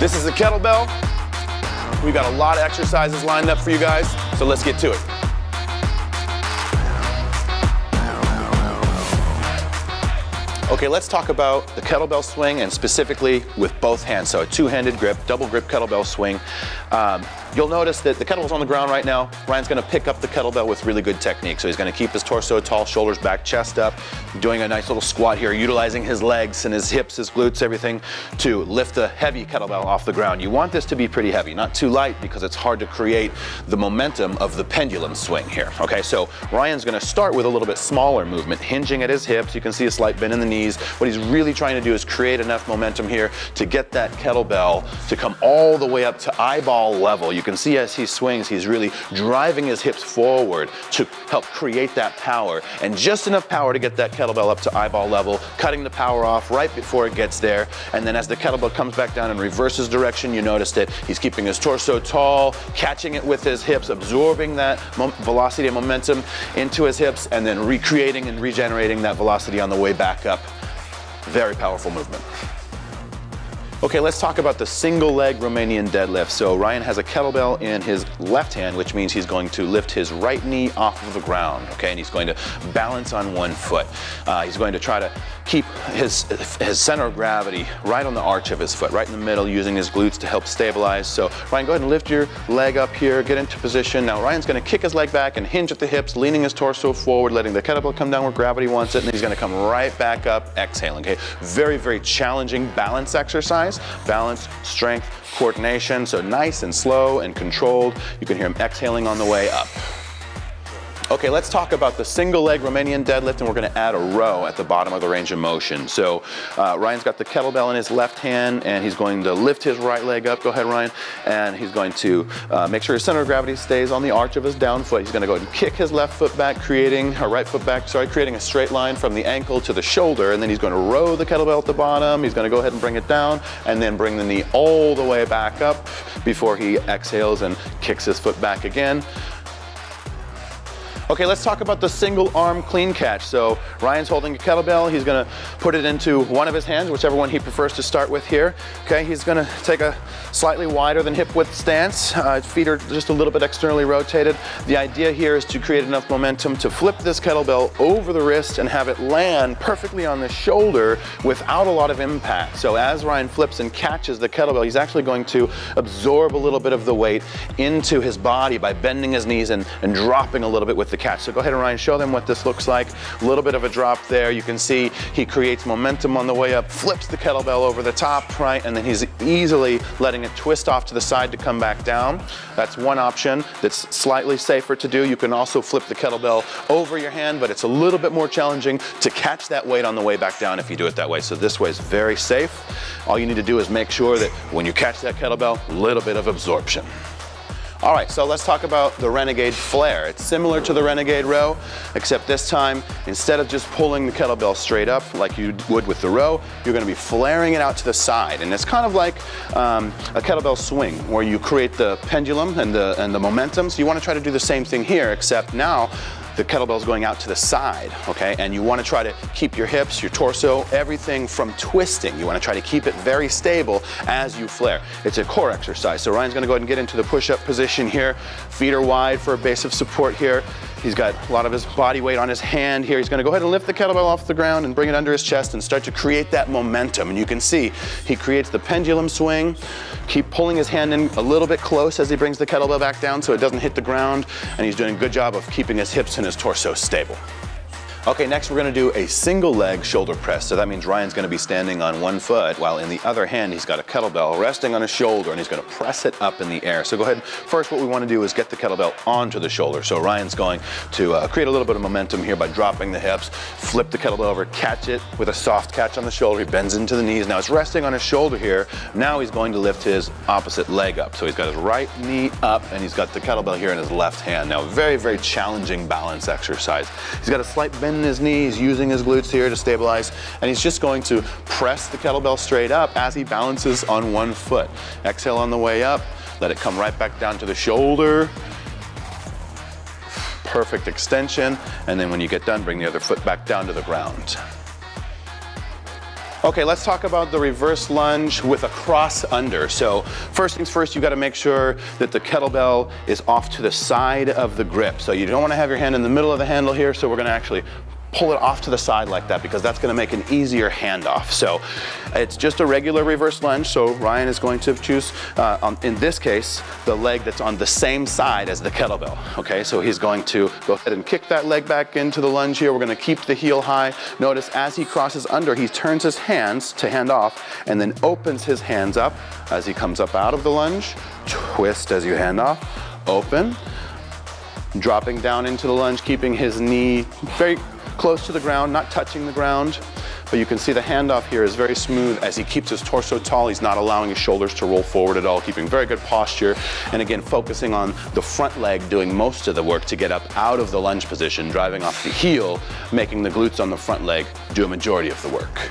This is the kettlebell. We got a lot of exercises lined up for you guys, so let's get to it. Okay, let's talk about the kettlebell swing, and specifically with both hands. So a two-handed grip, double grip kettlebell swing. You'll notice that the kettlebell's on the ground right now. Ryan's gonna pick up the kettlebell with really good technique. So he's gonna keep his torso tall, shoulders back, chest up, doing a nice little squat here, utilizing his legs and his hips, his glutes, everything to lift the heavy kettlebell off the ground. You want this to be pretty heavy, not too light, because it's hard to create the momentum of the pendulum swing here. Okay, so Ryan's gonna start with a little bit smaller movement, hinging at his hips. You can see a slight bend in the knees. What he's really trying to do is create enough momentum here to get that kettlebell to come all the way up to eyeball level. You can see as he swings, he's really driving his hips forward to help create that power, and just enough power to get that kettlebell up to eyeball level, cutting the power off right before it gets there. And then as the kettlebell comes back down and reverses direction, you notice that he's keeping his torso tall, catching it with his hips, absorbing that velocity and momentum into his hips, and then recreating and regenerating that velocity on the way back up. Very powerful movement. Okay, let's talk about the single leg Romanian deadlift. So Ryan has a kettlebell in his left hand, which means he's going to lift his right knee off of the ground, okay? And he's going to balance on one foot. He's going to try to keep his center of gravity right on the arch of his foot, right in the middle, using his glutes to help stabilize. So Ryan, go ahead and lift your leg up here, get into position. Now Ryan's gonna kick his leg back and hinge at the hips, leaning his torso forward, letting the kettlebell come down where gravity wants it, and then he's gonna come right back up, exhaling, okay? Very, very challenging balance exercise. Balance, strength, coordination, so nice and slow and controlled. You can hear him exhaling on the way up. Okay, let's talk about the single leg Romanian deadlift, and we're gonna add a row at the bottom of the range of motion. So Ryan's got the kettlebell in his left hand, and he's going to lift his right leg up. Go ahead, Ryan. And he's going to make sure his center of gravity stays on the arch of his down foot. He's gonna go ahead and kick his left foot back, creating a straight line from the ankle to the shoulder, and then he's gonna row the kettlebell at the bottom. He's gonna go ahead and bring it down, and then bring the knee all the way back up before he exhales and kicks his foot back again. Okay, let's talk about the single arm clean catch. So Ryan's holding a kettlebell. He's gonna put it into one of his hands, whichever one he prefers to start with here. Okay, he's gonna take a slightly wider than hip width stance. His feet are just a little bit externally rotated. The idea here is to create enough momentum to flip this kettlebell over the wrist and have it land perfectly on the shoulder without a lot of impact. So as Ryan flips and catches the kettlebell, he's actually going to absorb a little bit of the weight into his body by bending his knees and dropping a little bit with the catch. So go ahead and Ryan, show them what this looks like. A little bit of a drop there. You can see he creates momentum on the way up, flips the kettlebell over the top, right, and then he's easily letting it twist off to the side to come back down. That's one option that's slightly safer to do. You can also flip the kettlebell over your hand, but it's a little bit more challenging to catch that weight on the way back down if you do it that way. So this way is very safe. All you need to do is make sure that when you catch that kettlebell, a little bit of absorption. All right, so let's talk about the Renegade Flare. It's similar to the Renegade Row, except this time, instead of just pulling the kettlebell straight up like you would with the row, you're gonna be flaring it out to the side. And it's kind of like a kettlebell swing, where you create the pendulum and the momentum. So you wanna try to do the same thing here, except now, the kettlebell's going out to the side, okay? And you wanna try to keep your hips, your torso, everything from twisting. You wanna try to keep it very stable as you flare. It's a core exercise. So Ryan's gonna go ahead and get into the push-up position here. Feet are wide for a base of support here. He's got a lot of his body weight on his hand here. He's gonna go ahead and lift the kettlebell off the ground and bring it under his chest and start to create that momentum. And you can see he creates the pendulum swing. Keep pulling his hand in a little bit close as he brings the kettlebell back down so it doesn't hit the ground. And he's doing a good job of keeping his hips and his torso stable. Okay, next we're gonna do a single leg shoulder press. So that means Ryan's gonna be standing on one foot while in the other hand he's got a kettlebell resting on his shoulder, and he's gonna press it up in the air. So go ahead, first what we wanna do is get the kettlebell onto the shoulder. So Ryan's going to create a little bit of momentum here by dropping the hips, flip the kettlebell over, catch it with a soft catch on the shoulder. He bends into the knees. Now it's resting on his shoulder here. Now he's going to lift his opposite leg up. So he's got his right knee up and he's got the kettlebell here in his left hand. Now very, very challenging balance exercise. He's got a slight bend in his knees, using his glutes here to stabilize, and he's just going to press the kettlebell straight up as he balances on one foot. Exhale on the way up, let it come right back down to the shoulder. Perfect extension, and then when you get done, bring the other foot back down to the ground. Okay, let's talk about the reverse lunge with a cross under. So first things first, you got to make sure that the kettlebell is off to the side of the grip. So you don't want to have your hand in the middle of the handle here, so we're going to actually pull it off to the side like that because that's going to make an easier handoff. So it's just a regular reverse lunge. So Ryan is going to choose, in this case, the leg that's on the same side as the kettlebell. Okay, so he's going to go ahead and kick that leg back into the lunge here. We're going to keep the heel high. Notice as he crosses under, he turns his hands to hand off and then opens his hands up as he comes up out of the lunge. Twist as you hand off, open, dropping down into the lunge, keeping his knee very close to the ground, not touching the ground, but you can see the handoff here is very smooth as he keeps his torso tall. He's not allowing his shoulders to roll forward at all, keeping very good posture, and again, focusing on the front leg doing most of the work to get up out of the lunge position, driving off the heel, making the glutes on the front leg do a majority of the work.